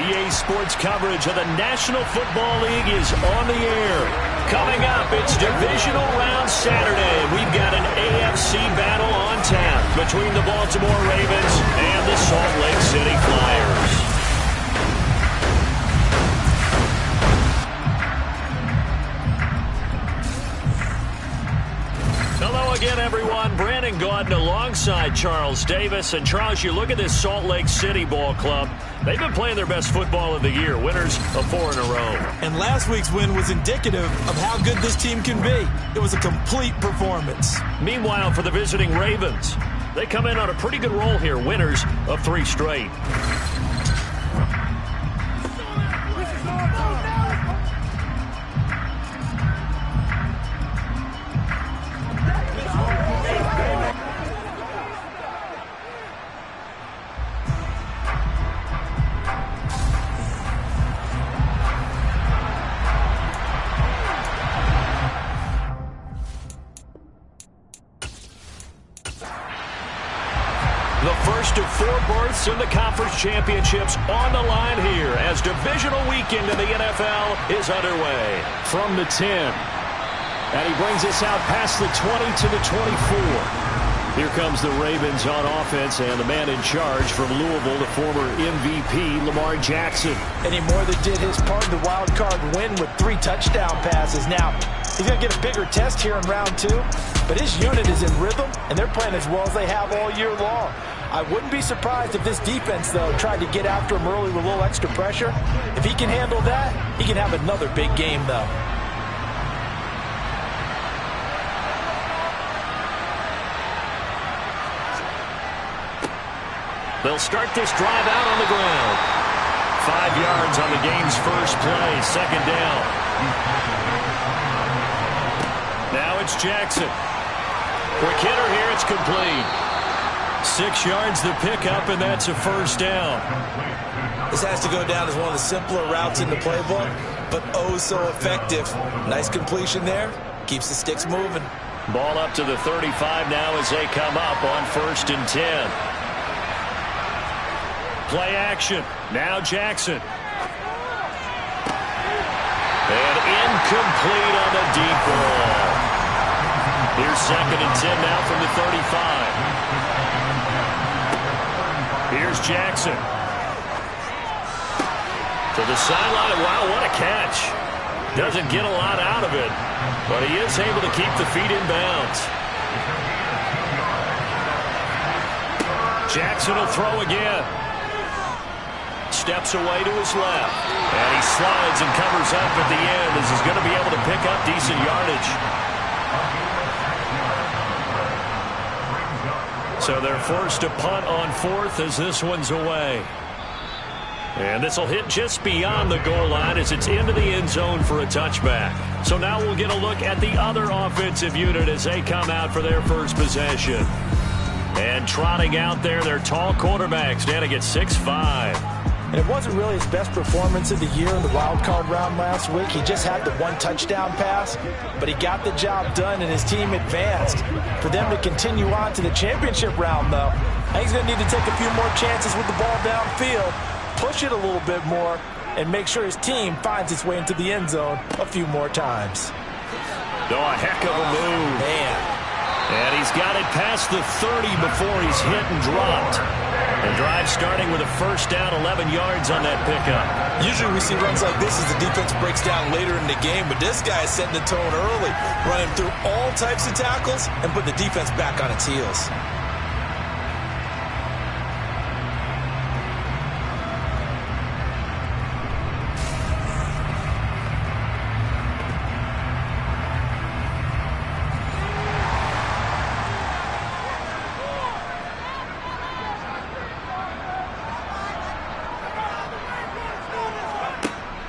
EA Sports coverage of the National Football League is on the air. Coming up, it's Divisional Round Saturday. We've got an AFC battle on tap between the Baltimore Ravens and the Salt Lake City Flyers. Hello again, everyone. Brandon Gaudin alongside Charles Davis. And Charles, you look at this Salt Lake City ball club. They've been playing their best football of the year, winners of 4 in a row. And last week's win was indicative of how good this team can be. It was a complete performance. Meanwhile, for the visiting Ravens, they come in on a pretty good roll here, winners of 3 straight. First of 4 berths in the conference championships on the line here as divisional weekend in the NFL is underway. From the 10. And he brings us out past the 20 to the 24. Here comes the Ravens on offense, and the man in charge from Louisville, the former MVP, Lamar Jackson. And he more than did his part in the wild card win with 3 touchdown passes. Now, he's going to get a bigger test here in round 2, but his unit is in rhythm, and they're playing as well as they have all year long. I wouldn't be surprised if this defense, though, tried to get after him early with a little extra pressure. If he can handle that, he can have another big game, though. They'll start this drive out on the ground. 5 yards on the game's first play, second down. Now it's Jackson. Quick hitter here, it's complete. 6 yards the pickup, and that's a first down. This has to go down as one of the simpler routes in the playbook, but oh so effective. Nice completion there. Keeps the sticks moving. Ball up to the 35 now as they come up on 1st and 10. Play action. Now Jackson. And incomplete on the deep ball. Here's 2nd and 10 now from the 35. Here's Jackson. To the sideline. Wow, what a catch. Doesn't get a lot out of it, but he is able to keep the feet in bounds. Jackson will throw again. Steps away to his left. And he slides and covers up at the end as he's going to be able to pick up decent yardage. So they're forced to punt on 4th as this one's away. And this will hit just beyond the goal line as it's into the end zone for a touchback. So now we'll get a look at the other offensive unit as they come out for their first possession. And trotting out there, their tall quarterback standing at 6'5". And it wasn't really his best performance of the year in the wild card round last week. He just had the 1 touchdown pass, but he got the job done and his team advanced. For them to continue on to the championship round, though, I think he's going to need to take a few more chances with the ball downfield, push it a little bit more, and make sure his team finds its way into the end zone a few more times. Oh, a heck of a move. Man. And he's got it past the 30 before he's hit and dropped. The drive starting with a first down, 11 yards on that pickup. Usually we see runs like this as the defense breaks down later in the game, but this guy is setting the tone early, running through all types of tackles and put the defense back on its heels.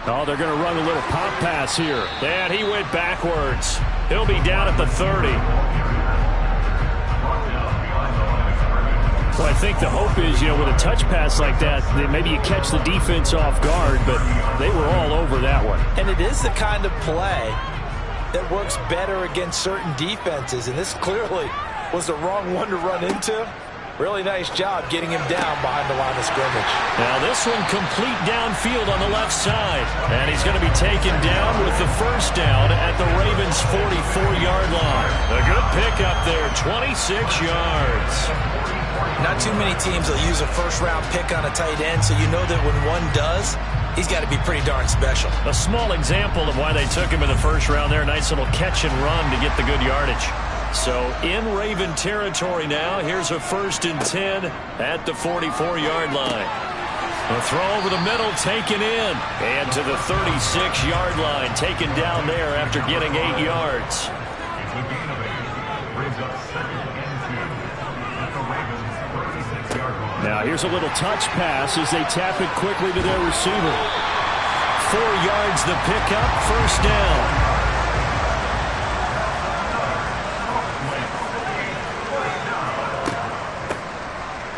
Oh, they're going to run a little pop pass here. And he went backwards. He'll be down at the 30. Well, I think the hope is, with a touch pass like that, that maybe you catch the defense off guard, but they were all over that one. And it is the kind of play that works better against certain defenses, and this clearly was the wrong one to run into. Really nice job getting him down behind the line of scrimmage. Now this one complete downfield on the left side. And he's going to be taken down with the first down at the Ravens' 44-yard line. A good pickup there, 26 yards. Not too many teams will use a first-round pick on a tight end, so you know that when one does, he's got to be pretty darn special. A small example of why they took him in the first round there. Nice little catch and run to get the good yardage. So in Raven territory now, here's a 1st and 10 at the 44-yard line. A throw over the middle taken in. And to the 36-yard line, taken down there after getting 8 yards. Now here's a little touch pass as they tap it quickly to their receiver. 4 yards the pickup, first down.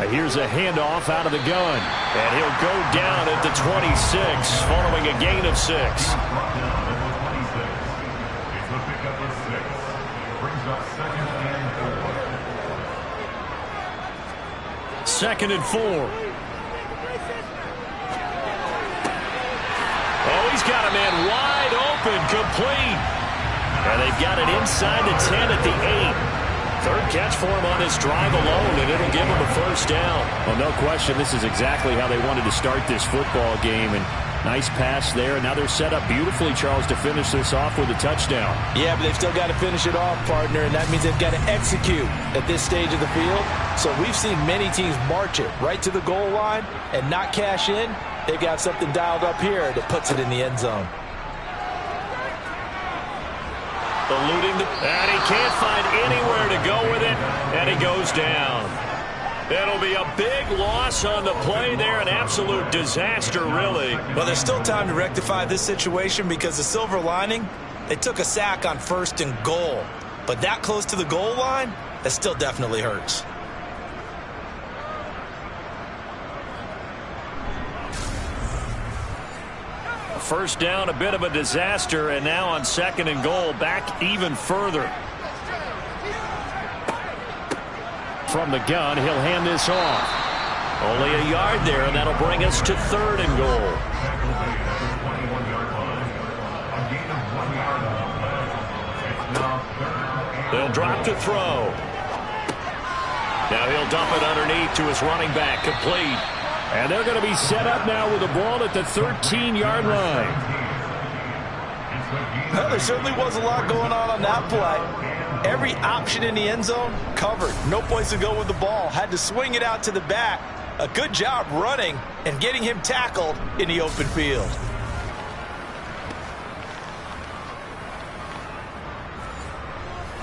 Here's a handoff out of the gun. And he'll go down at the 26 following a gain of 6. Second and 4. Oh, he's got a man wide open, complete. And they've got it inside the 10 at the 8. Third catch for him on this drive alone, and it'll give him a first down. Well, no question, this is exactly how they wanted to start this football game. And nice pass there. Now they're set up beautifully, Charles, to finish this off with a touchdown. Yeah, but they've still got to finish it off, partner, and that means they've got to execute at this stage of the field. So we've seen many teams march it right to the goal line and not cash in. They've got something dialed up here that puts it in the end zone. Eluding and he can't find anywhere to go with it, and he goes down. It'll be a big loss on the play there, an absolute disaster, really. Well, there's still time to rectify this situation because the silver lining, they took a sack on 1st and goal. But that close to the goal line, that still definitely hurts. First down, a bit of a disaster, and now on 2nd and goal, back even further. From the gun, he'll hand this off. Only a yard there, and that'll bring us to 3rd and goal. They'll drop to throw. Now he'll dump it underneath to his running back, complete. And they're going to be set up now with the ball at the 13-yard line. Well, there certainly was a lot going on that play. Every option in the end zone covered. No place to go with the ball. Had to swing it out to the back. A good job running and getting him tackled in the open field.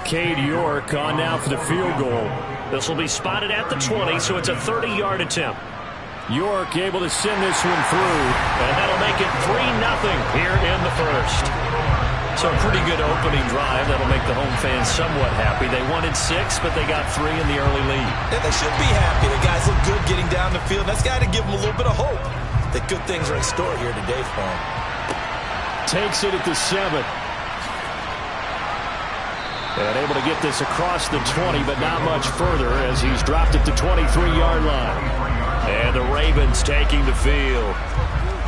Cade York on now for the field goal. This will be spotted at the 20, so it's a 30-yard attempt. York able to send this one through, and that'll make it 3-0 here in the first. So a pretty good opening drive. That'll make the home fans somewhat happy. They wanted 6, but they got 3 in the early lead. Yeah, they should be happy. The guys look good getting down the field. That's got to give them a little bit of hope that good things are in store here today for them. Takes it at the 7. And able to get this across the 20, but not much further as he's dropped at the 23-yard line. And the Ravens taking the field.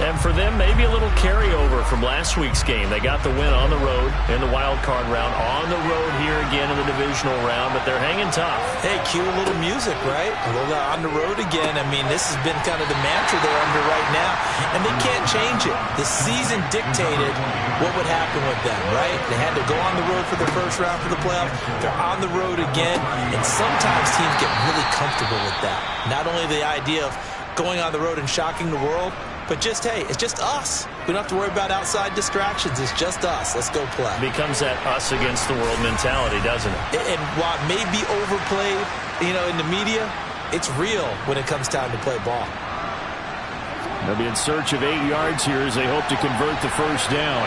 And for them, maybe a little carryover from last week's game. They got the win on the road in the wild card round. On the road here again in the divisional round, but they're hanging tough. Hey, cue a little music, right? A little on the road again. I mean, this has been kind of the mantra they're under right now, and they can't change it. The season dictated what would happen with them, right? They had to go on the road for the first round for the playoffs. They're on the road again, and sometimes teams get really comfortable with that. Not only the idea of going on the road and shocking the world, but just, hey, it's just us. We don't have to worry about outside distractions. It's just us. Let's go play. Becomes that us against the world mentality, doesn't it? And while it may be overplayed, you know, in the media, it's real when it comes time to play ball. They'll be in search of 8 yards here as they hope to convert the first down.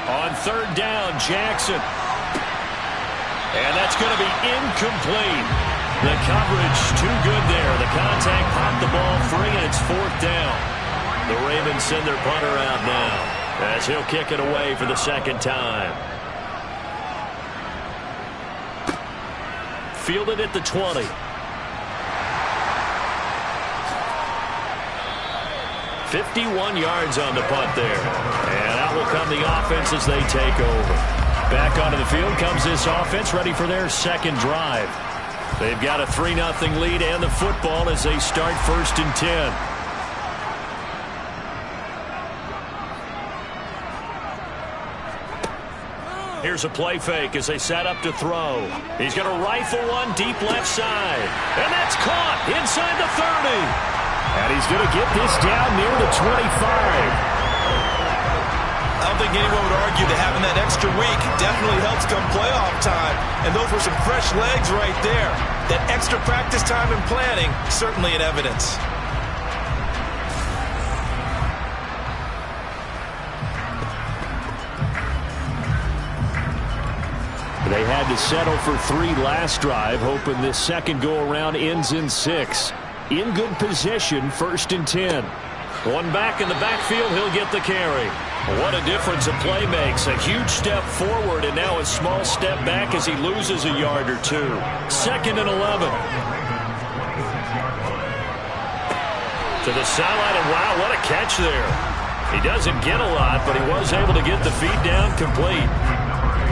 On 3rd down, Jackson. And that's going to be incomplete. The coverage too good there. The contact popped the ball free, and it's 4th down. The Ravens send their punter out now as he'll kick it away for the 2nd time. fielded at the 20. "51 yards on the punt there. And out will come the offense as they take over. Back onto the field comes this offense, ready for their second drive. They've got a 3-0 lead and the football as they start 1st and 10. Here's a play fake as they set up to throw. He's going to rifle one deep left side. And that's caught inside the 30. And he's going to get this down near the 25. I don't think anyone would argue that having that extra week definitely helps come playoff time. And those were some fresh legs right there. That extra practice time and planning, certainly in evidence. They had to settle for 3 last drive, hoping this second go-around ends in 6. In good position, 1st and 10. One back in the backfield, he'll get the carry. What a difference a play makes. A huge step forward and now a small step back as he loses a yard or 2. 2nd and 11. To the sideline, and wow, what a catch there. He doesn't get a lot, but he was able to get the feet down complete.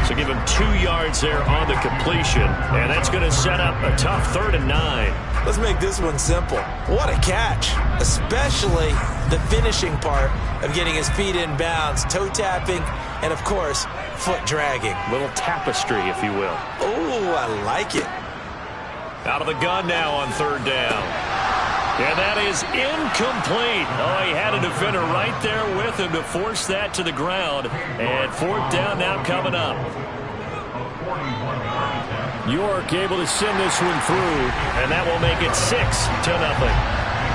So give him 2 yards there on the completion, and that's going to set up a tough 3rd and 9. Let's make this one simple. What a catch, especially the finishing part of getting his feet in bounds, toe tapping, and of course, foot dragging. Little tapestry, if you will. Oh, I like it. Out of the gun now on 3rd down. And that is incomplete. Oh, he had a defender right there with him to force that to the ground. And 4th down now coming up. York able to send this one through, and that will make it 6-0.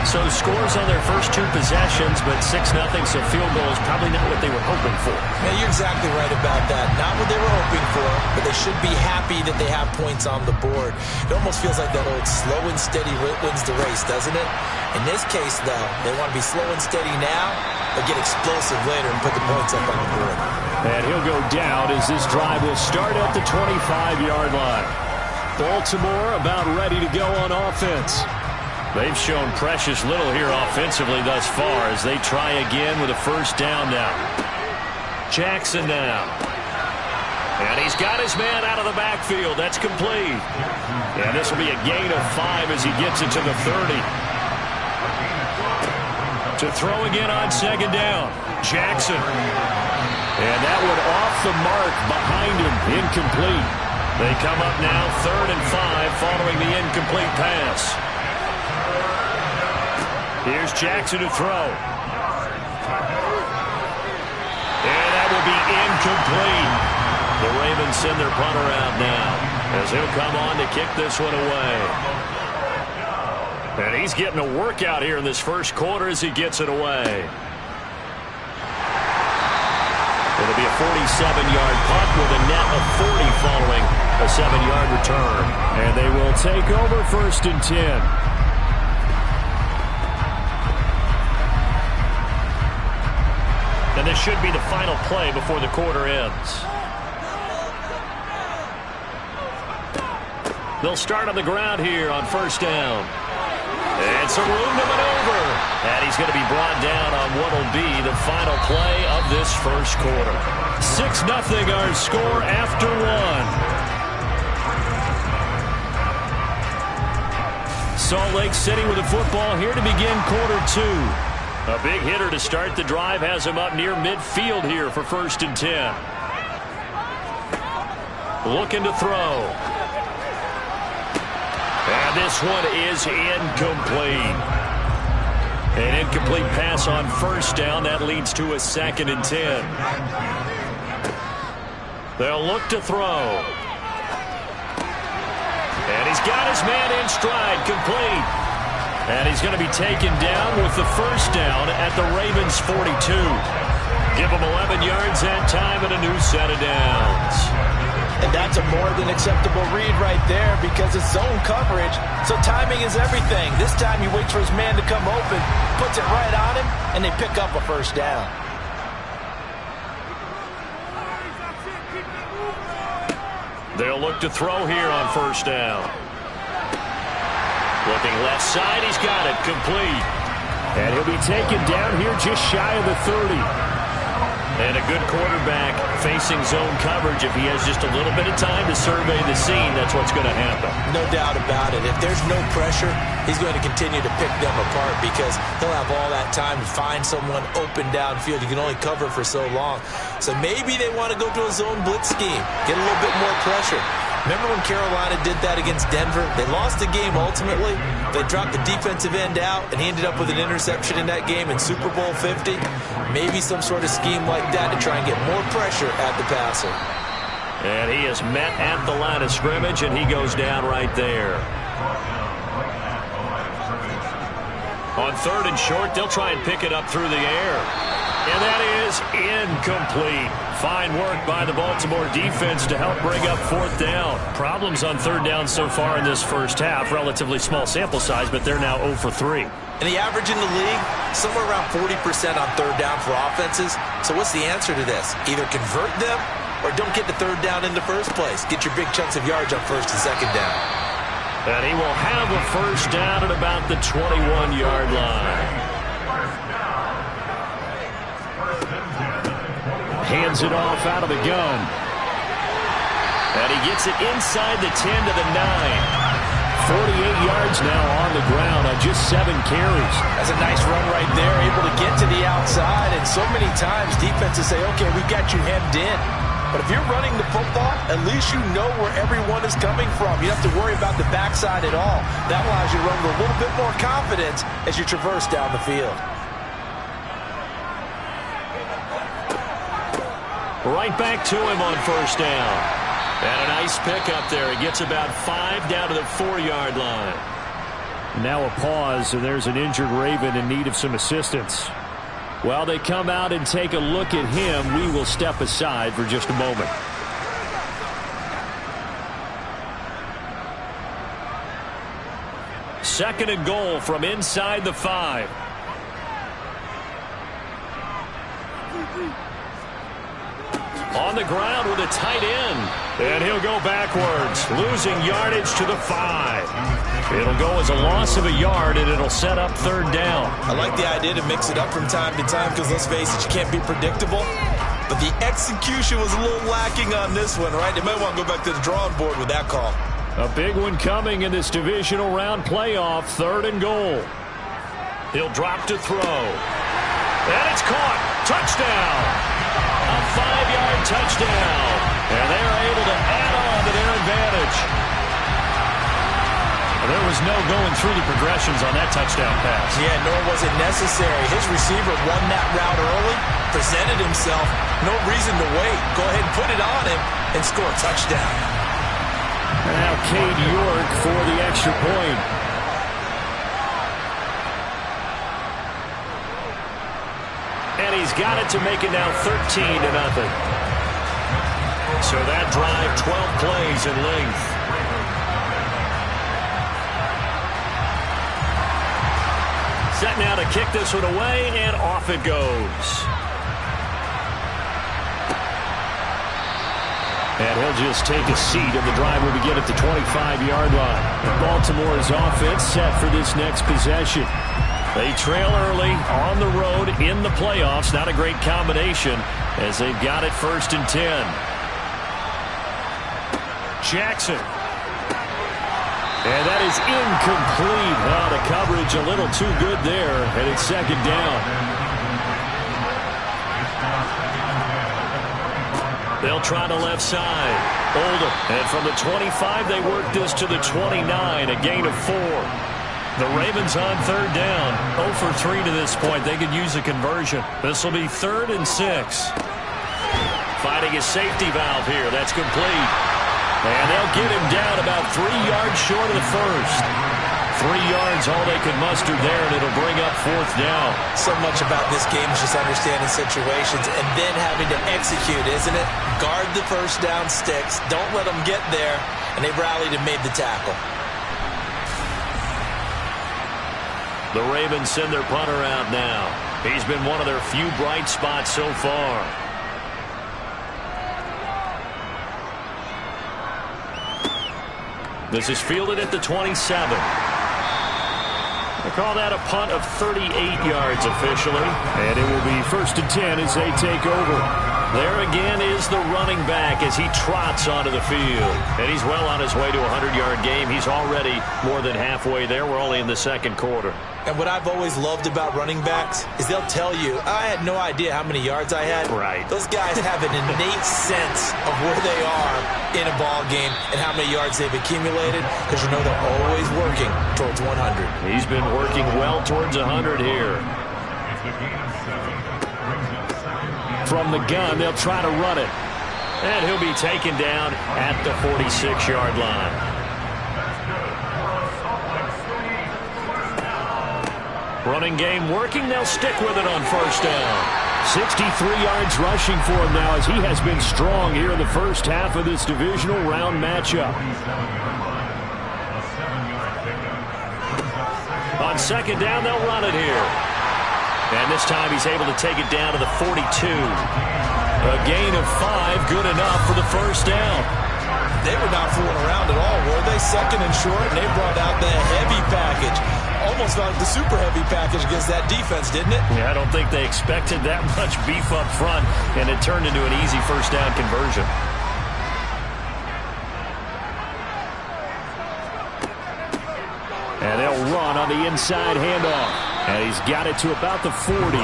So scores on their first 2 possessions, but 6-0, so field goal is probably not what they were hoping for. Yeah, you're exactly right about that. Not what they were hoping for, but they should be happy that they have points on the board. It almost feels like that old slow and steady wins the race, doesn't it? In this case, though, they want to be slow and steady now, but get explosive later and put the points up on the board. And he'll go down as this drive will start at the 25-yard line. Baltimore about ready to go on offense. They've shown precious little here offensively thus far as they try again with a 1st down now. Jackson now. And he's got his man out of the backfield. That's complete. And this will be a gain of 5 as he gets it to the 30. To throw again on 2nd down. Jackson. And that one off the mark behind him. Incomplete. They come up now 3rd and 5 following the incomplete pass. Here's Jackson to throw. And that will be incomplete. The Ravens send their punter out now as he'll come on to kick this one away. And he's getting a workout here in this first quarter as he gets it away. It'll be a 47-yard punt with a net of 40 following a 7-yard return. And they will take over 1st and 10. And this should be the final play before the quarter ends. They'll start on the ground here on 1st down. And some room to maneuver. And he's going to be brought down on what will be the final play of this first quarter. 6-0 our score after 1. Salt Lake City with the football here to begin quarter 2. A big hitter to start the drive has him up near midfield here for 1st and 10. Looking to throw. And this one is incomplete. An incomplete pass on 1st down. That leads to a 2nd and 10. They'll look to throw. And he's got his man in stride, complete. And he's going to be taken down with the 1st down at the Ravens' 42. Give him 11 yards that time and a new set of downs. And that's a more than acceptable read right there because it's zone coverage, so timing is everything. This time he waits for his man to come open, puts it right on him, and they pick up a 1st down. They'll look to throw here on 1st down. Looking left side, he's got it, complete. And he'll be taken down here just shy of the 30. And a good quarterback facing zone coverage. If he has just a little bit of time to survey the scene, that's what's going to happen. No doubt about it. If there's no pressure, he's going to continue to pick them apart because he'll have all that time to find someone open downfield. You can only cover for so long. So maybe they want to go to a zone blitz scheme, get a little bit more pressure. Remember when Carolina did that against Denver? They lost the game ultimately. They dropped the defensive end out, and he ended up with an interception in that game in Super Bowl 50. Maybe some sort of scheme like that to try and get more pressure at the passer. And he is met at the line of scrimmage, and he goes down right there. On 3rd and short, they'll try and pick it up through the air. And that is incomplete. Fine work by the Baltimore defense to help bring up 4th down. Problems on 3rd down so far in this first half. Relatively small sample size, but they're now 0 for 3. And the average in the league, somewhere around 40% on 3rd down for offenses. So what's the answer to this? Either convert them or don't get the 3rd down in the first place. Get your big chunks of yards on 1st and 2nd down. And he will have a 1st down at about the 21-yard line. Hands it off out of the gun. And he gets it inside the 10 to the 9. 48 yards now on the ground on just 7 carries. That's a nice run right there, able to get to the outside. And so many times defenses say, okay, we've got you hemmed in. But if you're running the football, at least you know where everyone is coming from. You don't have to worry about the backside at all. That allows you to run with a little bit more confidence as you traverse down the field. Right back to him on 1st down. And a nice pickup there. He gets about 5 down to the 4-yard line. Now a pause, and there's an injured Raven in need of some assistance. While they come out and take a look at him, we will step aside for just a moment. Second and goal from inside the 5. On the ground with a tight end. And he'll go backwards, losing yardage to the 5. It'll go as a loss of a yard, and it'll set up 3rd down. I like the idea to mix it up from time to time because, let's face it, you can't be predictable. But the execution was a little lacking on this one, right? They might want to go back to the drawing board with that call. A big one coming in this divisional round playoff, 3rd and goal. He'll drop to throw. And it's caught. Touchdown. A 5-yard touchdown. And they're able to add on to their advantage. There was no going through the progressions on that touchdown pass. Yeah, nor was it necessary. His receiver won that route early, presented himself. No reason to wait. Go ahead and put it on him and score a touchdown. And now Cade York for the extra point. And he's got it to make it now 13-0. So that drive, 12 plays in length. Set now to kick this one away, and off it goes. And he'll just take a seat, and the drive will begin at the 25-yard line. Baltimore's offense set for this next possession. They trail early on the road in the playoffs. Not a great combination as they've got it 1st and 10. Jackson. And that is incomplete. Oh, the coverage a little too good there, and it's 2nd down. They'll try the left side. Oldham. And from the 25, they work this to the 29, a gain of 4. The Ravens on 3rd down. 0 for 3 to this point. They could use a conversion. This will be 3rd and 6. Finding a safety valve here. That's complete. And they'll get him down about 3 yards short of the 1st. 3 yards, all they could muster there, and it'll bring up 4th down. So much about this game is just understanding situations and then having to execute, isn't it? Guard the 1st down sticks. Don't let them get there. And they rallied and made the tackle. The Ravens send their punter out now. He's been one of their few bright spots so far. This is fielded at the 27. They call that a punt of 38 yards officially. And it will be 1st and 10 as they take over. There again is the running back as he trots onto the field. And he's well on his way to a 100-yard game. He's already more than halfway there. We're only in the second quarter. And what I've always loved about running backs is they'll tell you, I had no idea how many yards I had. Right. Those guys have an innate sense of where they are in a ball game and how many yards they've accumulated because you know they're always working towards 100. He's been working well towards 100 here. From the gun, they'll try to run it. And he'll be taken down at the 46-yard line. Running game working. They'll stick with it on 1st down. 63 yards rushing for him now as he has been strong here in the first half of this divisional round matchup. On 2nd down, they'll run it here. And this time he's able to take it down to the 42. A gain of 5, good enough for the 1st down. They were not fooling around at all, were they? 2nd and short, and they brought out the heavy package. Almost like the super heavy package against that defense, didn't it? Yeah, I don't think they expected that much beef up front, and it turned into an easy 1st down conversion. And they'll run on the inside handoff. And he's got it to about the 40.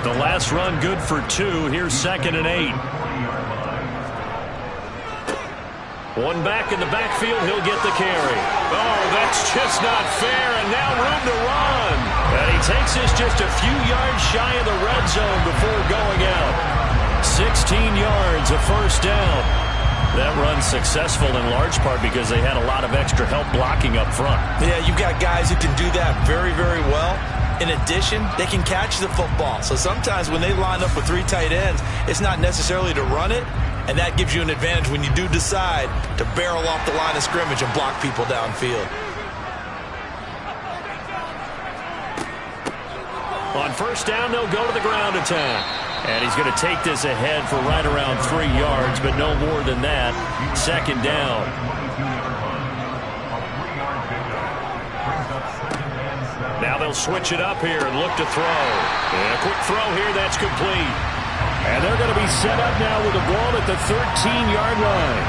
The last run good for 2. Here's 2nd and 8. One back in the backfield. He'll get the carry. Oh, that's just not fair. And now room to run. And he takes this just a few yards shy of the red zone before going out. 16 yards, a 1st down. That run's successful in large part because they had a lot of extra help blocking up front. Yeah, you've got guys who can do that very, very well. In addition, they can catch the football. So sometimes when they line up with 3 tight ends, it's not necessarily to run it, and that gives you an advantage when you do decide to barrel off the line of scrimmage and block people downfield. On 1st down, they'll go to the ground attack. And he's going to take this ahead for right around 3 yards, but no more than that. 2nd down. Now they'll switch it up here and look to throw. And a quick throw here, that's complete. And they're going to be set up now with the ball at the 13-yard line.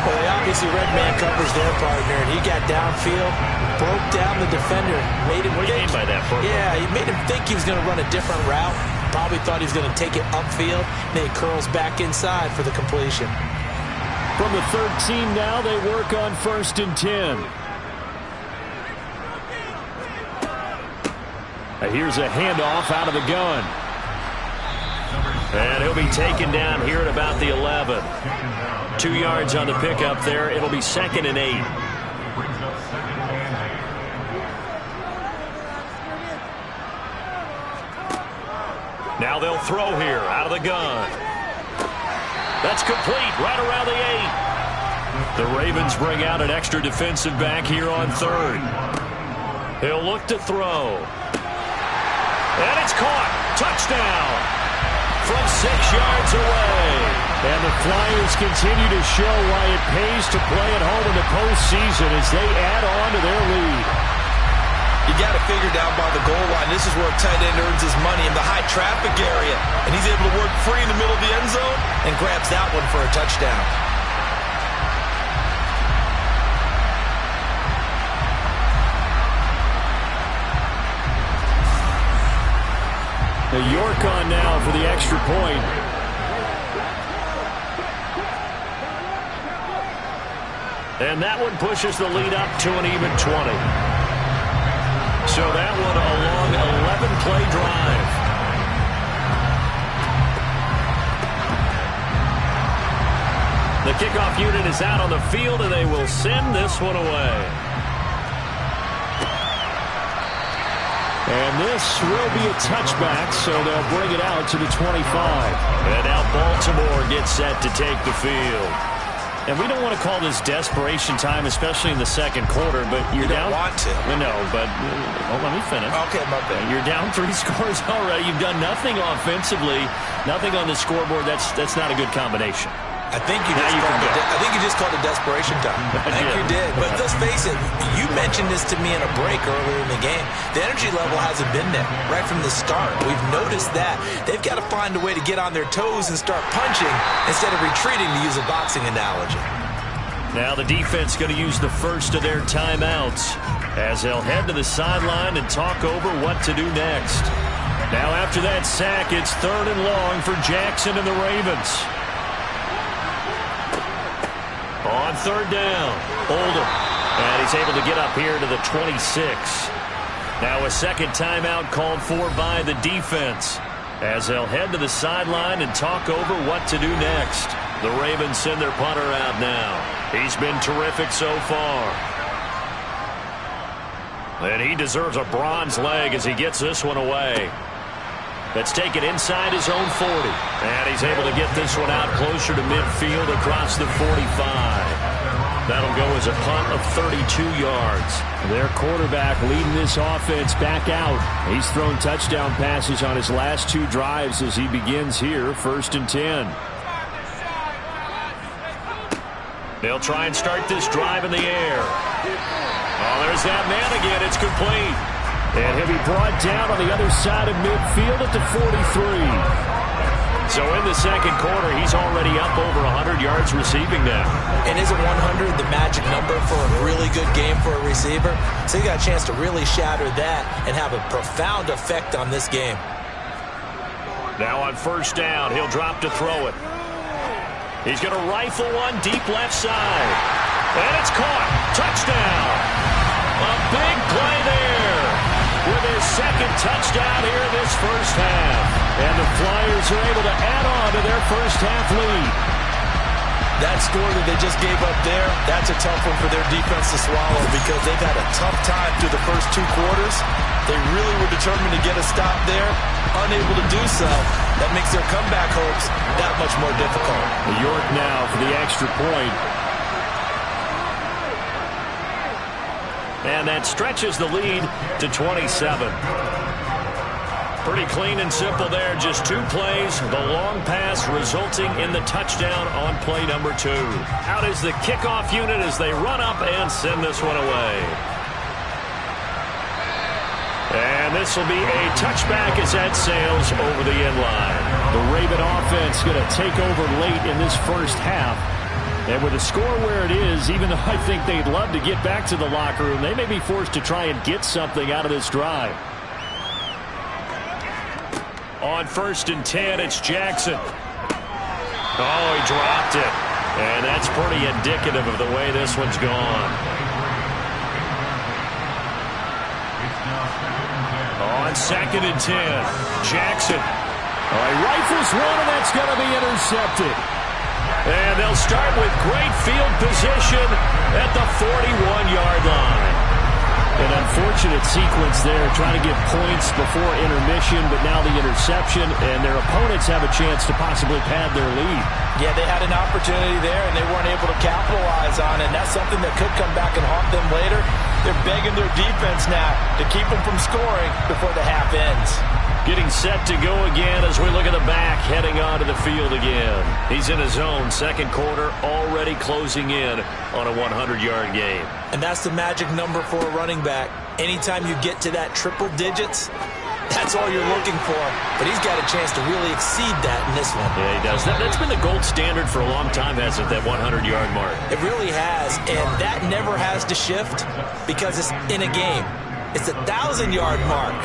Well, they obviously read man coverage their partner, and he got downfield, broke down the defender, made him What do you mean by that, Purple? Yeah, he made him think he was going to run a different route. Probably thought he was going to take it upfield, then he curls back inside for the completion. From the 13 now, they work on 1st and 10. Here's a handoff out of the gun. And he'll be taken down here at about the 11. 2 yards on the pickup there. It'll be 2nd and 8. Now they'll throw here out of the gun. That's complete right around the 8. The Ravens bring out an extra defensive back here on 3rd. He'll look to throw. And it's caught. Touchdown from 6 yards away. And the Flyers continue to show why it pays to play at home in the postseason as they add on to their lead. You got to figure down by the goal line. This is where a tight end earns his money in the high traffic area. And he's able to work free in the middle of the end zone and grabs that one for a touchdown. The York on now for the extra point. And that one pushes the lead up to an even 20. So that one a long 11-play drive. The kickoff unit is out on the field, and they will send this one away. And this will be a touchback, so they'll bring it out to the 25. And now Baltimore gets set to take the field. And we don't want to call this desperation time, especially in the second quarter, but you're down. You don't want to. No, but let me finish. Okay, my bad. You're down 3 scores already. You've done nothing offensively, nothing on the scoreboard. That's not a good combination. I think you just called it desperation time. I think you did. But let's face it, you mentioned this to me in a break earlier in the game. The energy level hasn't been there right from the start. We've noticed that. They've got to find a way to get on their toes and start punching instead of retreating, to use a boxing analogy. Now the defense going to use the first of their timeouts as they'll head to the sideline and talk over what to do next. Now after that sack, it's 3rd and long for Jackson and the Ravens. On 3rd down, Oldham. And he's able to get up here to the 26. Now a second timeout called for by the defense as they'll head to the sideline and talk over what to do next. The Ravens send their punter out now. He's been terrific so far. And he deserves a bronze leg as he gets this one away. That's taken inside his own 40. And he's able to get this one out closer to midfield across the 45. That'll go as a punt of 32 yards. Their quarterback leading this offense back out. He's thrown touchdown passes on his last 2 drives as he begins here, 1st and 10. They'll try and start this drive in the air. Oh, there's that man again. It's complete. And he'll be brought down on the other side of midfield at the 43. So in the second quarter, he's already up over 100 yards receiving now. And isn't 100 the magic number for a really good game for a receiver? So he got a chance to really shatter that and have a profound effect on this game. Now on 1st down, he'll drop to throw it. He's going to rifle one deep left side. And it's caught. Touchdown. A big play there with his second touchdown here in this first half. And the Flyers are able to add on to their first half lead. That score that they just gave up there, that's a tough one for their defense to swallow because they've had a tough time through the first 2 quarters. They really were determined to get a stop there, unable to do so. That makes their comeback hopes that much more difficult. York now for the extra point. And that stretches the lead to 27. Pretty clean and simple there. Just 2 plays. The long pass resulting in the touchdown on play number 2. Out is the kickoff unit as they run up and send this one away. And this will be a touchback as that sails over the end line. The Raven offense going to take over late in this first half. And with the score where it is, even though I think they'd love to get back to the locker room, they may be forced to try and get something out of this drive. On 1st and 10, it's Jackson. Oh, he dropped it. And that's pretty indicative of the way this one's gone. On 2nd and 10, Jackson. He rifles one, and that's going to be intercepted. And they'll start with great field position at the 41-yard line. An unfortunate sequence there, trying to get points before intermission, but now the interception, and their opponents have a chance to possibly pad their lead. Yeah, they had an opportunity there, and they weren't able to capitalize on it. And that's something that could come back and haunt them later. They're begging their defense now to keep them from scoring before the half ends. Getting set to go again as we look at the back, heading onto the field again. He's in his own second quarter, already closing in on a 100-yard game. And that's the magic number for a running back. Anytime you get to that triple digits, that's all you're looking for. But he's got a chance to really exceed that in this one. Yeah, he does. That's been the gold standard for a long time, hasn't it, that 100-yard mark? It really has, and that never has to shift because it's in a game. It's a 1,000-yard mark.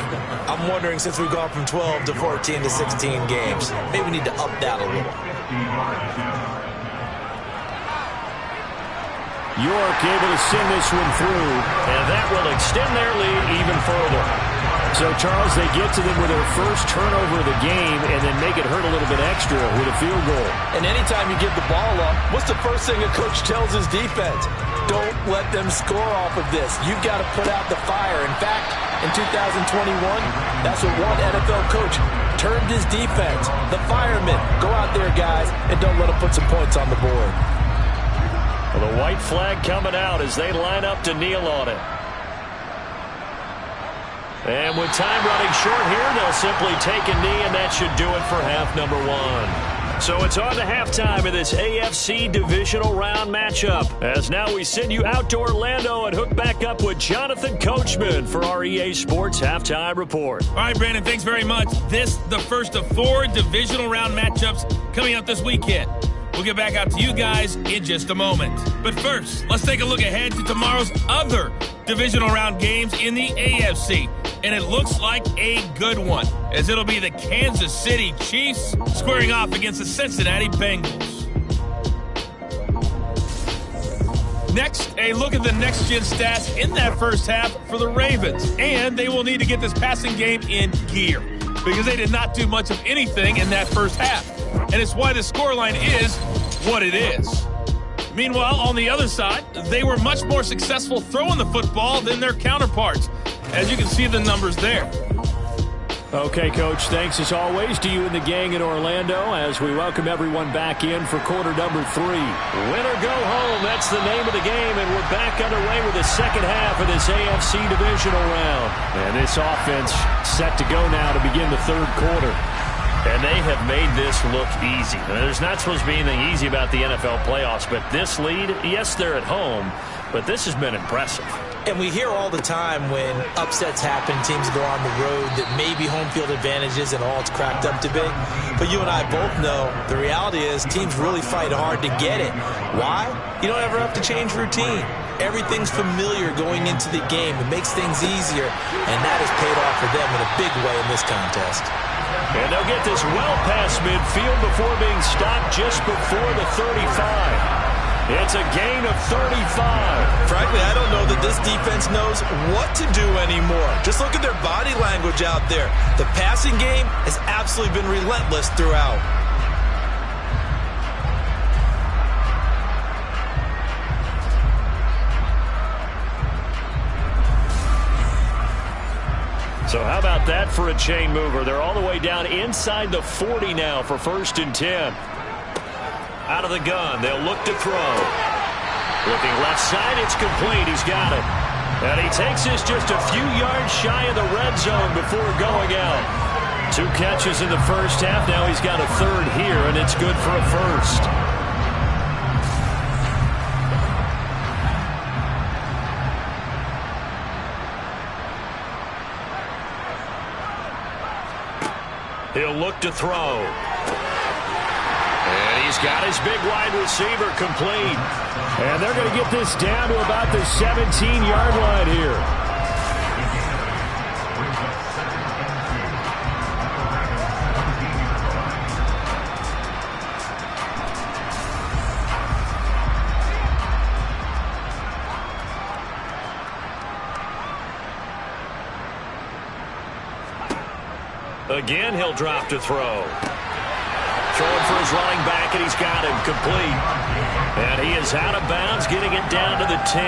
I'm wondering, since we've gone from 12 to 14 to 16 games, maybe we need to up that a little. York able to send this one through, and that will extend their lead even further. So, Charles, they get to them with their first turnover of the game and then make it hurt a little bit extra with a field goal. And anytime you give the ball up, what's the first thing a coach tells his defense? Don't let them score off of this. You've got to put out the fire. In fact, in 2021, that's what one NFL coach termed his defense. The firemen. Go out there, guys, and don't let them put some points on the board. Well, the white flag coming out as they line up to kneel on it. And with time running short here, they'll simply take a knee, and that should do it for half number 1. So it's on to halftime of this AFC Divisional Round matchup. As now we send you out to Orlando and hook back up with Jonathan Coachman for our EA Sports Halftime Report. All right, Brandon, thanks very much. This the first of 4 Divisional Round matchups coming up this weekend. We'll get back out to you guys in just a moment. But first, let's take a look ahead to tomorrow's other Divisional Round games in the AFC. And it looks like a good one, as it'll be the Kansas City Chiefs squaring off against the Cincinnati Bengals. Next, a look at the next-gen stats in that first half for the Ravens. And they will need to get this passing game in gear, because they did not do much of anything in that first half. And it's why the scoreline is what it is. Meanwhile, on the other side, they were much more successful throwing the football than their counterparts, as you can see the numbers there. Okay, Coach, thanks as always to you and the gang in Orlando as we welcome everyone back in for quarter number 3. Win or go home, that's the name of the game, and we're back underway with the second half of this AFC Divisional Round. And this offense set to go now to begin the third quarter. And they have made this look easy. There's not supposed to be anything easy about the NFL playoffs, but this lead, yes, they're at home, but this has been impressive. And we hear all the time when upsets happen, teams go on the road, that maybe home field advantages and all it's cracked up to be. But you and I both know the reality is teams really fight hard to get it. Why? You don't ever have to change routine. Everything's familiar going into the game. It makes things easier, and that has paid off for them in a big way in this contest. And they'll get this well past midfield before being stopped just before the 35. It's a gain of 35. Frankly, I don't know that this defense knows what to do anymore. Just look at their body language out there. The passing game has absolutely been relentless throughout. So how about that for a chain mover? They're all the way down inside the 40 now for 1st and 10. Out of the gun, they'll look to throw. Looking left side, it's complete. He's got it. And he takes this just a few yards shy of the red zone before going out. 2 catches in the first half. Now he's got a 3rd here, and it's good for a 1st. He'll look to throw. And he's got his big wide receiver complete. And they're going to get this down to about the 17-yard line here. Again, he'll drop to throw. Throwing for his running back, and he's got him complete. And he is out of bounds, getting it down to the 10.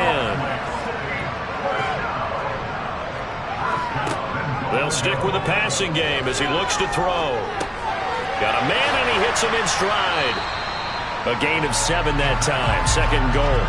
They'll stick with the passing game as he looks to throw. Got a man, and he hits him in stride. A gain of 7 that time. 2nd goal.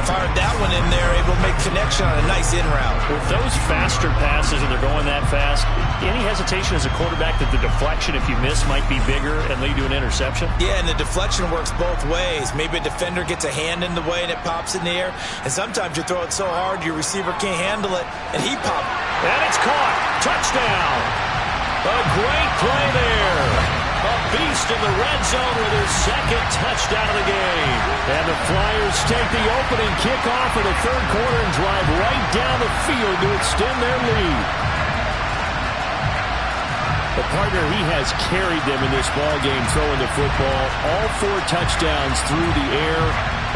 Fired that one in there, able to make connection on a nice in route. With those faster passes and they're going that fast, any hesitation as a quarterback that the deflection, if you miss, might be bigger and lead to an interception? Yeah, and the deflection works both ways. Maybe a defender gets a hand in the way and it pops in the air. And sometimes you throw it so hard your receiver can't handle it, and he pops. And it's caught. Touchdown. A great play there. A beast in the red zone with his 2nd touchdown of the game. And the Flyers take the opening kickoff of the 3rd quarter and drive right down the field to extend their lead. The partner, he has carried them in this ballgame throwing the football. All 4 touchdowns through the air,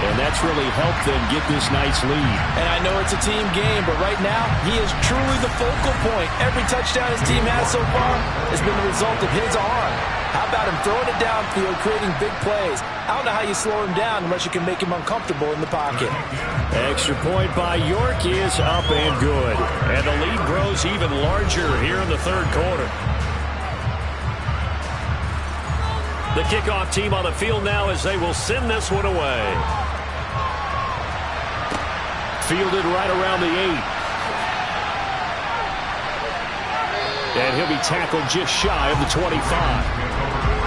and that's really helped them get this nice lead. And I know it's a team game, but right now, he is truly the focal point. Every touchdown his team has so far has been the result of his arm. How about him throwing it downfield, creating big plays? I don't know how you slow him down unless you can make him uncomfortable in the pocket. Extra point by York is up and good. And the lead grows even larger here in the 3rd quarter. The kickoff team on the field now as they will send this one away. Fielded right around the 8. And he'll be tackled just shy of the 25.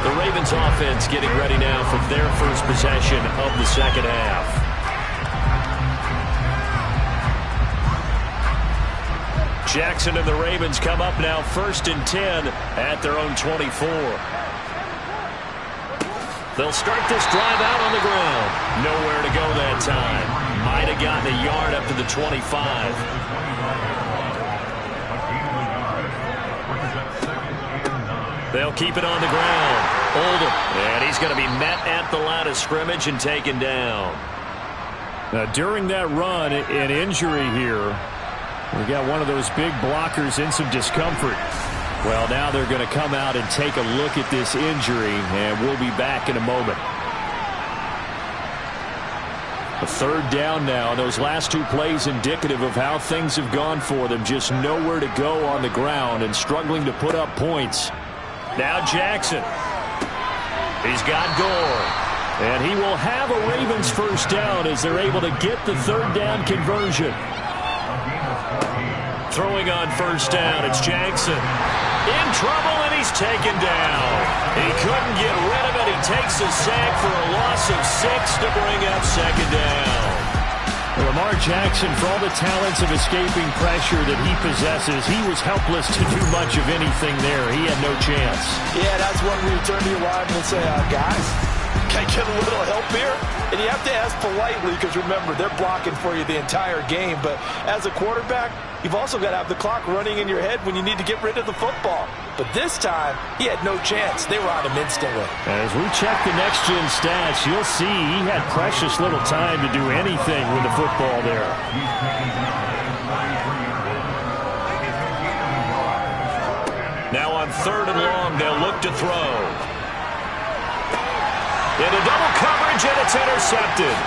The Ravens offense getting ready now for their first possession of the second half. Jackson and the Ravens come up now 1st and 10 at their own 24. They'll start this drive out on the ground. Nowhere to go that time. Might have gotten a yard up to the 25. They'll keep it on the ground. Oldham. And he's going to be met at the line of scrimmage and taken down. Now, during that run, an injury here. We got one of those big blockers in some discomfort. Well, now they're going to come out and take a look at this injury, and we'll be back in a moment. A third down now. Those last two plays indicative of how things have gone for them. Just nowhere to go on the ground and struggling to put up points. Now Jackson. He's got Gore. And he will have a Ravens first down as they're able to get the third down conversion. Throwing on first down, it's Jackson. In trouble, and he's taken down. He couldn't get rid of it. He takes a sack for a loss of 6 to bring up second down. Lamar Jackson, for all the talents of escaping pressure that he possesses, he was helpless to do much of anything there. He had no chance. Yeah, that's when we turn to your lineman and say, guys, can I get a little help here? And you have to ask politely because, remember, they're blocking for you the entire game. But as a quarterback, you've also got to have the clock running in your head when you need to get rid of the football. But this time, he had no chance. They were on him instantly. As we check the next-gen stats, you'll see he had precious little time to do anything with the football there. Now on 3rd and long, they'll look to throw. Into double coverage, and it's intercepted.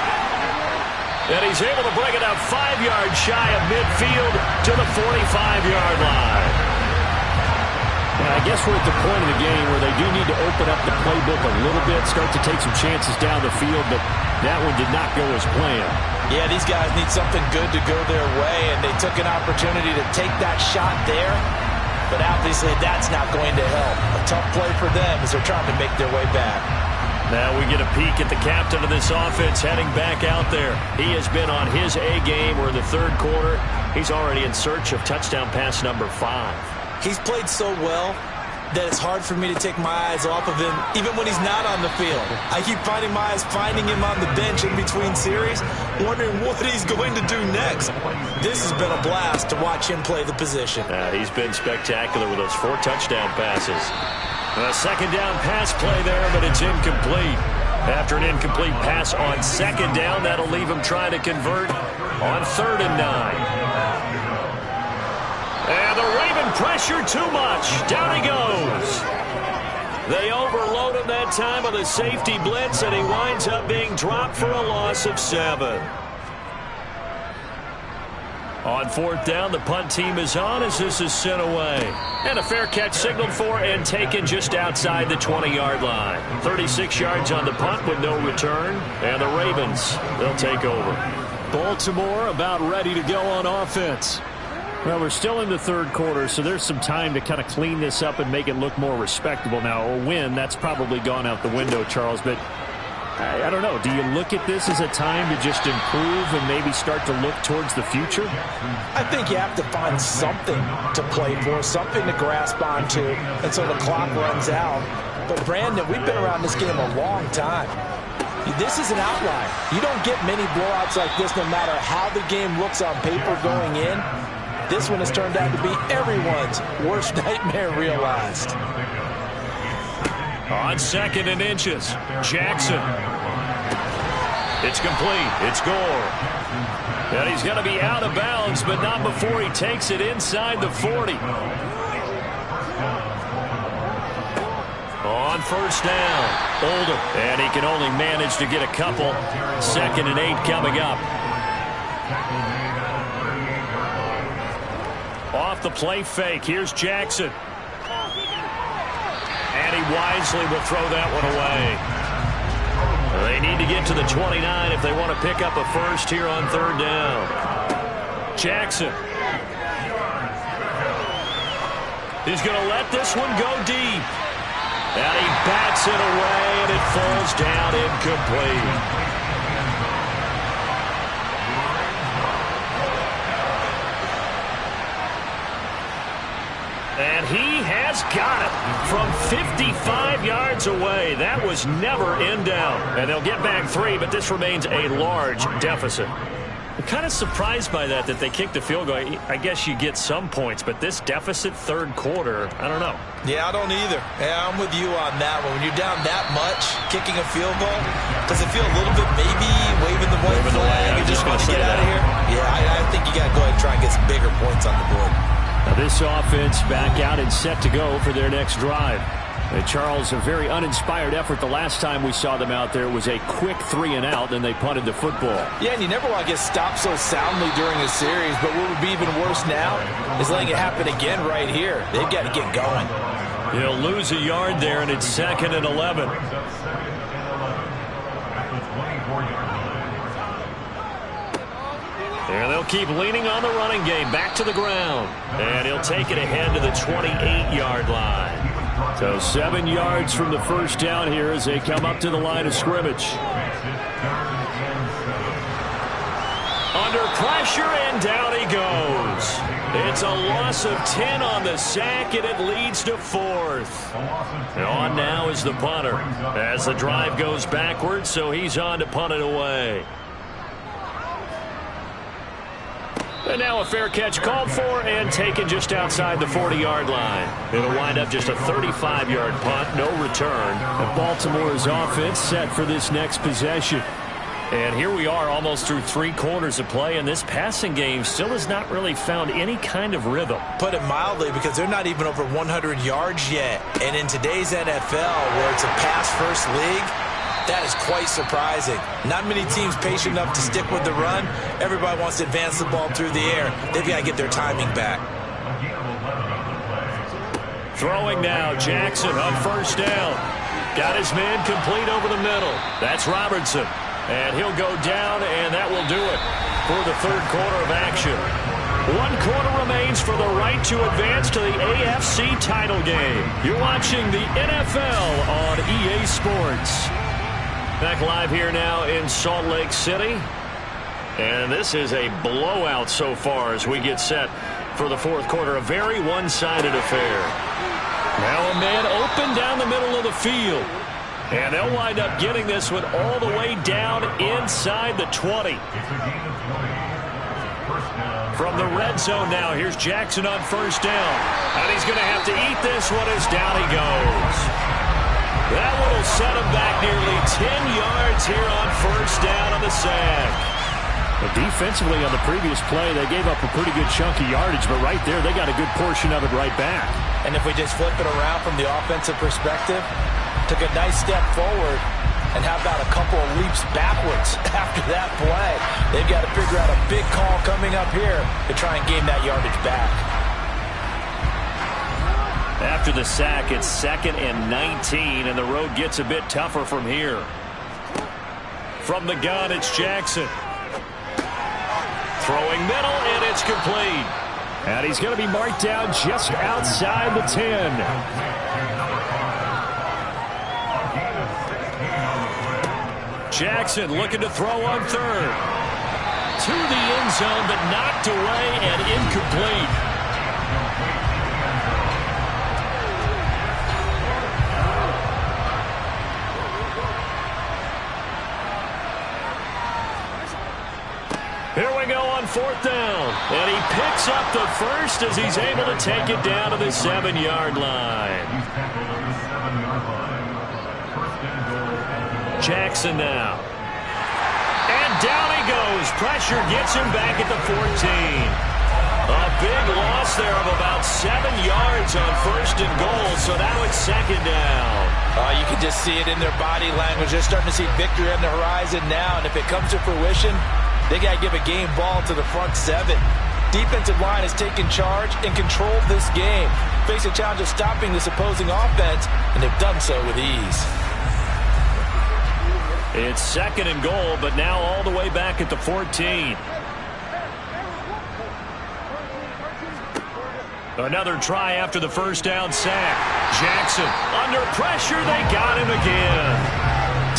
And he's able to bring it up 5 yards shy of midfield to the 45-yard line. Yeah, I guess we're at the point of the game where they do need to open up the playbook a little bit, start to take some chances down the field, but that one did not go as planned. Yeah, these guys need something good to go their way, and they took an opportunity to take that shot there, but obviously that's not going to help. A tough play for them as they're trying to make their way back. Now we get a peek at the captain of this offense heading back out there. He has been on his A game. We're in the 3rd quarter. He's already in search of touchdown pass number 5. He's played so well that it's hard for me to take my eyes off of him, even when he's not on the field. I keep finding my eyes finding him on the bench in between series, wondering what he's going to do next. This has been a blast to watch him play the position. He's been spectacular with those 4 touchdown passes. A second down pass play there, but it's incomplete. After an incomplete pass on 2nd down, that'll leave him trying to convert on 3rd and 9. And the Raven pressure too much. Down he goes. They overload him that time with a safety blitz, and he winds up being dropped for a loss of 7. On 4th down, the punt team is on as this is sent away. And a fair catch signaled for and taken just outside the 20-yard line. 36 yards on the punt with no return. And the Ravens, they'll take over. Baltimore about ready to go on offense. Well, we're still in the 3rd quarter, so there's some time to kind of clean this up and make it look more respectable. Now, a win, that's probably gone out the window, Charles, but I don't know. Do you look at this as a time to just improve and maybe start to look towards the future? I think you have to find something to play for, something to grasp onto until the clock runs out. But, Brandon, we've been around this game a long time. This is an outlier. You don't get many blowouts like this no matter how the game looks on paper going in. This one has turned out to be everyone's worst nightmare realized. On 2nd and inches, Jackson. It's complete. It's Gore. And he's going to be out of bounds, but not before he takes it inside the 40. On 1st down, Oldham. And he can only manage to get a couple. 2nd and 8 coming up. Off the play fake, here's Jackson. And he wisely will throw that one away. They need to get to the 29 if they want to pick up a first here on 3rd down. Jackson. He's going to let this one go deep. And he bats it away, and it falls down incomplete. And he has got it from 55 yards away. That was never in down. And they'll get back 3, but this remains a large deficit. I'm kind of surprised by that they kicked the field goal. I guess you get some points, but this deficit third quarter, I don't know. Yeah, I don't either. Yeah, I'm with you on that one. When you're down that much, kicking a field goal, does it feel a little bit maybe waving the white flag and just want to get out of here? Yeah, I think you got to go ahead and try and get some bigger points on the board. Now this offense back out and set to go for their next drive. And Charles, a very uninspired effort the last time we saw them out there. It was a quick 3-and-out, and they punted the football. Yeah, and you never want to get stopped so soundly during a series, but what would be even worse now is letting it happen again right here. They've got to get going. He'll lose a yard there, and it's 2nd and 11. And they'll keep leaning on the running game. Back to the ground. And he'll take it ahead to the 28-yard line. So 7 yards from the first down here as they come up to the line of scrimmage. Under pressure, and down he goes. It's a loss of 10 on the sack, and it leads to 4th. And on now is the punter as the drive goes backwards, so he's on to punt it away. And now a fair catch called for and taken just outside the 40-yard line. It'll wind up just a 35-yard punt, no return. And Baltimore's offense set for this next possession. And here we are almost through 3 quarters of play, and this passing game still has not really found any kind of rhythm. Put it mildly, because they're not even over 100 yards yet. And in today's NFL, where it's a pass-first league, that is quite surprising. Not many teams patient enough to stick with the run. Everybody wants to advance the ball through the air. They've got to get their timing back. Throwing now, Jackson on first down. Got his man complete over the middle. That's Robertson. And he'll go down, and that will do it for the third quarter of action. 1 quarter remains for the right to advance to the AFC title game. You're watching the NFL on EA Sports. Back live here now in Salt Lake City. And this is a blowout so far as we get set for the fourth quarter. A very one-sided affair. Now a man open down the middle of the field. And they'll wind up getting this one all the way down inside the 20. From the red zone now, here's Jackson on first down. And he's going to have to eat this one as down he goes. That one will set him back nearly 10 yards here on first down on the sack. But defensively on the previous play, they gave up a pretty good chunk of yardage, but right there, they got a good portion of it right back. And if we just flip it around from the offensive perspective, took a nice step forward, and how about a couple of leaps backwards after that play? They've got to figure out a big call coming up here to try and gain that yardage back. After the sack, it's 2nd and 19, and the road gets a bit tougher from here. From the gun, it's Jackson. Throwing middle, and it's complete. And he's going to be marked down just outside the 10. Jackson looking to throw on third. To the end zone, but knocked away and incomplete. Here we go on fourth down. And he picks up the first as he's able to take it down to the 7-yard line. Jackson now. And down he goes. Pressure gets him back at the 14. A big loss there of about 7 yards on first and goal, so now it's second down. You can just see it in their body language. They're starting to see victory on the horizon now, and if it comes to fruition, they got to give a game ball to the front 7. Defensive line has taken charge and controlled this game. Face a challenge of stopping this opposing offense, and they've done so with ease. It's second and goal, but now all the way back at the 14. Another try after the first down sack. Jackson under pressure. They got him again.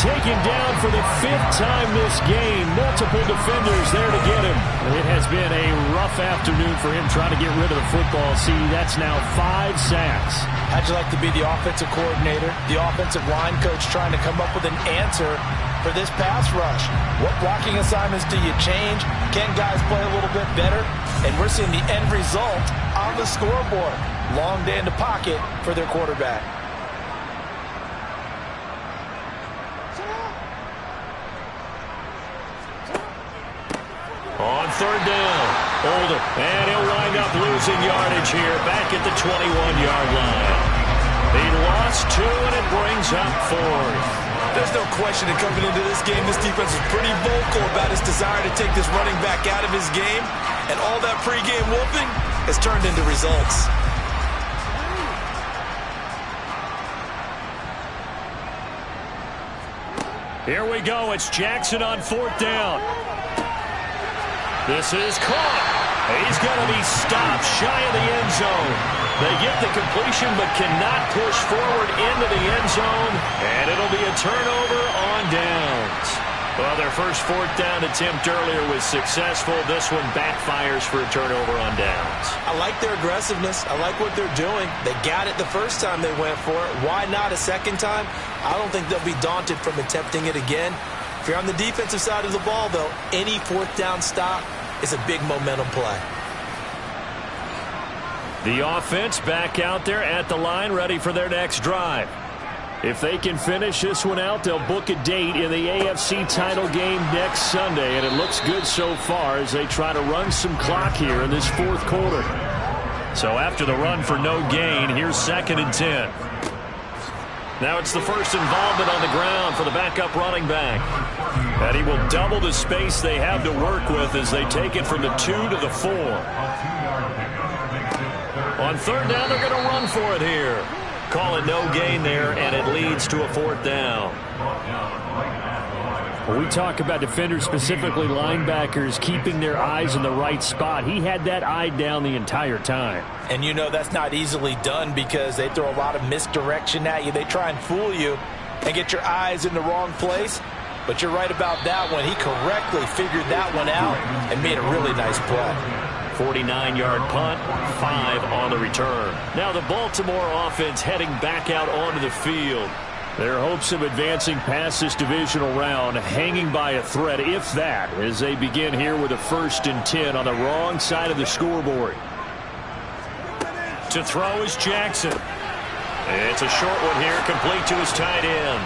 Taken down for the 5th time this game. Multiple defenders there to get him. It has been a rough afternoon for him trying to get rid of the football. See, that's now 5 sacks. How'd you like to be the offensive coordinator, the offensive line coach trying to come up with an answer for this pass rush? What blocking assignments do you change? Can guys play a little bit better? And we're seeing the end result on the scoreboard. Long day in the pocket for their quarterback. On third down, Oldham, and he'll wind up losing yardage here back at the 21-yard line. He lost 2, and it brings up 4th. There's no question that coming into this game, this defense is pretty vocal about its desire to take this running back out of his game, and all that pregame whooping has turned into results. Here we go. It's Jackson on 4th down. This is caught. He's going to be stopped shy of the end zone. They get the completion but cannot push forward into the end zone, and it'll be a turnover on downs. Well, their first 4th down attempt earlier was successful. This one backfires for a turnover on downs. I like their aggressiveness. I like what they're doing. They got it the first time they went for it. Why not a second time? I don't think they'll be daunted from attempting it again. If you're on the defensive side of the ball, though, any 4th down stop is a big momentum play. The offense back out there at the line, ready for their next drive. If they can finish this one out, they'll book a date in the AFC title game next Sunday, and it looks good so far as they try to run some clock here in this 4th quarter. So after the run for no gain, here's 2nd and 10. Now it's the first involvement on the ground for the backup running back. And he will double the space they have to work with as they take it from the 2 to the 4. On 3rd down, they're going to run for it here. Call it no gain there, and it leads to a 4th down. When we talk about defenders, specifically linebackers, keeping their eyes in the right spot, he had that eye down the entire time. And you know that's not easily done because they throw a lot of misdirection at you. They try and fool you and get your eyes in the wrong place. But you're right about that one. He correctly figured that one out and made a really nice play. 49-yard punt, 5 on the return. Now the Baltimore offense heading back out onto the field. Their hopes of advancing past this divisional round hanging by a thread, if that, as they begin here with a 1st and 10 on the wrong side of the scoreboard. To throw is Jackson. It's a short one here, complete to his tight end.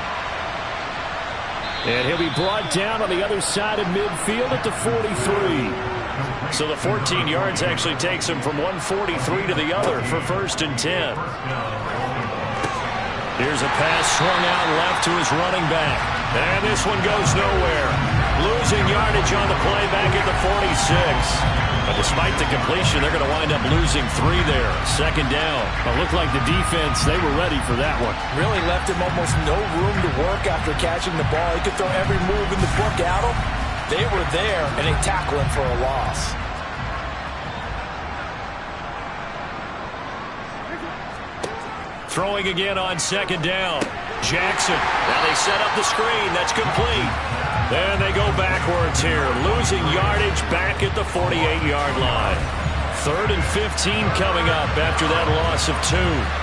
And he'll be brought down on the other side of midfield at the 43. So the 14 yards actually takes him from 143 to the other for 1st and 10. Here's a pass swung out left to his running back. And this one goes nowhere. Losing yardage on the play back at the 46. But despite the completion, they're going to wind up losing 3 there. 2nd down. It looked like the defense, they were ready for that one. Really left him almost no room to work after catching the ball. He could throw every move in the book at him. They were there, and they tackle him for a loss. Throwing again on 2nd down. Jackson. Now they set up the screen. That's complete. Then they go backwards here. Losing yardage back at the 48-yard line. 3rd and 15 coming up after that loss of 2.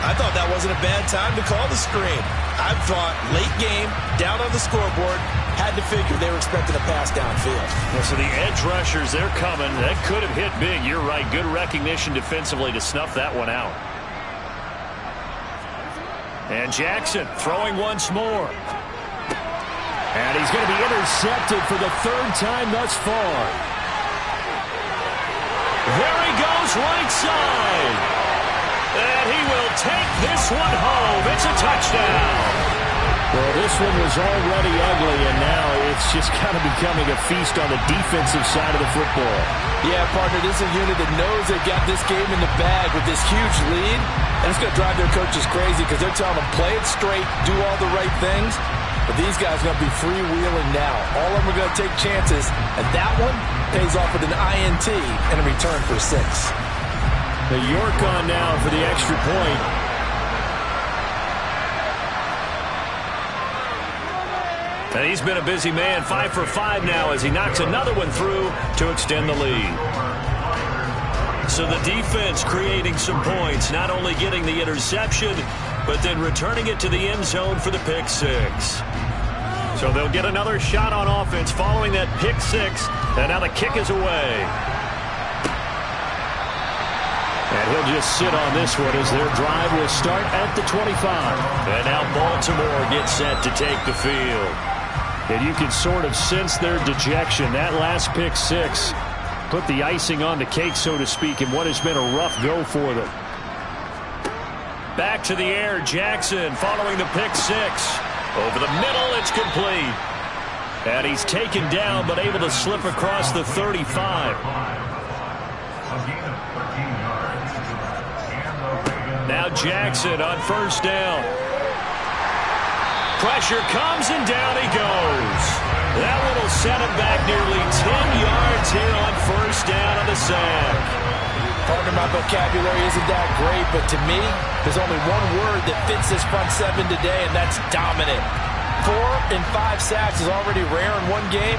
I thought that wasn't a bad time to call the screen. I thought late game, down on the scoreboard, had to figure they were expecting a pass downfield. Yeah, so the edge rushers, they're coming. That could have hit big. You're right. Good recognition defensively to snuff that one out. And Jackson throwing once more. And he's going to be intercepted for the 3rd time thus far. There he goes, right side. And he will take this one home. It's a touchdown. Well, this one was already ugly, and now it's just kind of becoming a feast on the defensive side of the football. Yeah, partner, this is a unit that knows they've got this game in the bag with this huge lead, and it's going to drive their coaches crazy because they're telling them play it straight, do all the right things, but these guys are going to be freewheeling now. All of them are going to take chances, and that one pays off with an INT and a return for 6. The York on now for the extra point. And he's been a busy man, 5 for 5 now as he knocks another one through to extend the lead. So the defense creating some points, not only getting the interception, but then returning it to the end zone for the pick six. So they'll get another shot on offense following that pick six, and now the kick is away. And he'll just sit on this one as their drive will start at the 25. And now Baltimore gets set to take the field. And you can sort of sense their dejection. That last pick six put the icing on the cake, so to speak, in what has been a rough go for them. Back to the air, Jackson following the pick six. Over the middle, it's complete. And he's taken down, but able to slip across the 35. Now Jackson on first down. Pressure comes, and down he goes. That one will set him back nearly 10 yards here on first down on the sack. Pardon my vocabulary isn't that great, but to me, there's only one word that fits this front seven today, and that's dominant. 4 and 5 sacks is already rare in one game.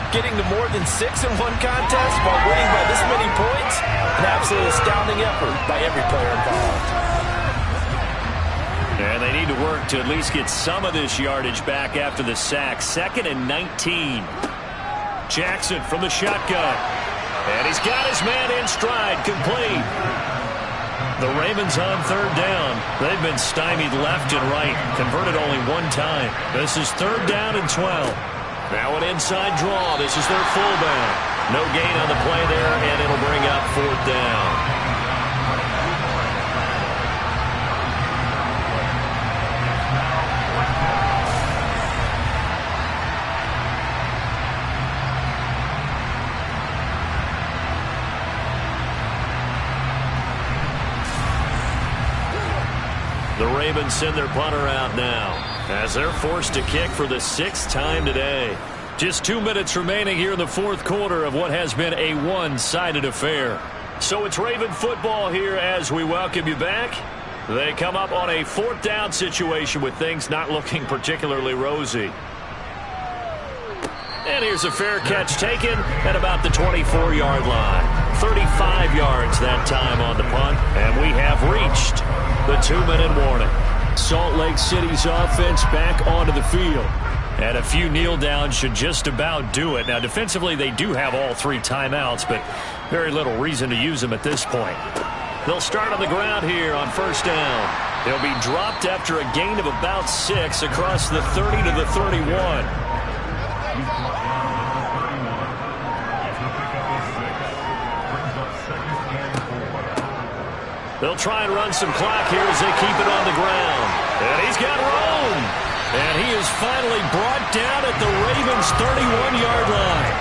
Getting to more than 6 in one contest while winning by this many points, an absolutely astounding effort by every player involved. And they need to work to at least get some of this yardage back after the sack. 2nd and 19. Jackson from the shotgun. And he's got his man in stride, complete. The Ravens on third down. They've been stymied left and right, converted only one time. This is 3rd down and 12. Now an inside draw. This is their fullback. No gain on the play there, and it'll bring up 4th down. The Ravens send their punter out now as they're forced to kick for the 6th time today. Just 2 minutes remaining here in the 4th quarter of what has been a one-sided affair. So it's Raven football here as we welcome you back. They come up on a 4th down situation with things not looking particularly rosy. And here's a fair catch taken at about the 24-yard line. 35 yards that time on the punt, and we have reached the 2-minute warning. Salt Lake City's offense back onto the field. And a few kneel downs should just about do it. Now, defensively, they do have all 3 timeouts, but very little reason to use them at this point. They'll start on the ground here on first down. They'll be dropped after a gain of about 6 across the 30 to the 31. They'll try and run some clock here as they keep it on the ground. And he's got room. And he is finally brought down at the Ravens' 31-yard line.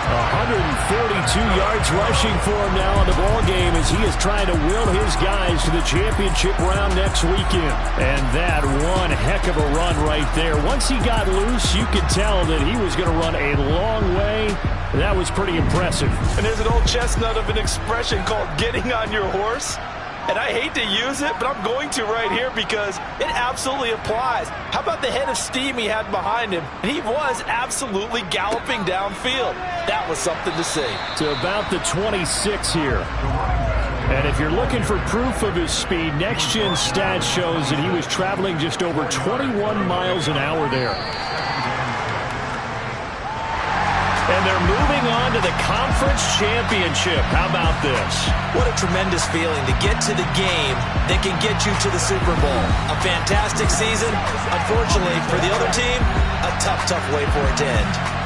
142 yards rushing for him now in the ballgame as he is trying to will his guys to the championship round next weekend. And that one heck of a run right there. Once he got loose, you could tell that he was going to run a long way. That was pretty impressive. And there's an old chestnut of an expression called getting on your horse. And I hate to use it, but I'm going to right here because it absolutely applies. How about the head of steam he had behind him? He was absolutely galloping downfield. That was something to see. To about the 26 here. And if you're looking for proof of his speed, Next Gen Stats shows that he was traveling just over 21 miles an hour there. And they're moving on to the conference championship. How about this? What a tremendous feeling to get to the game that can get you to the Super Bowl. A fantastic season. Unfortunately, for the other team, a tough, tough way for it to end.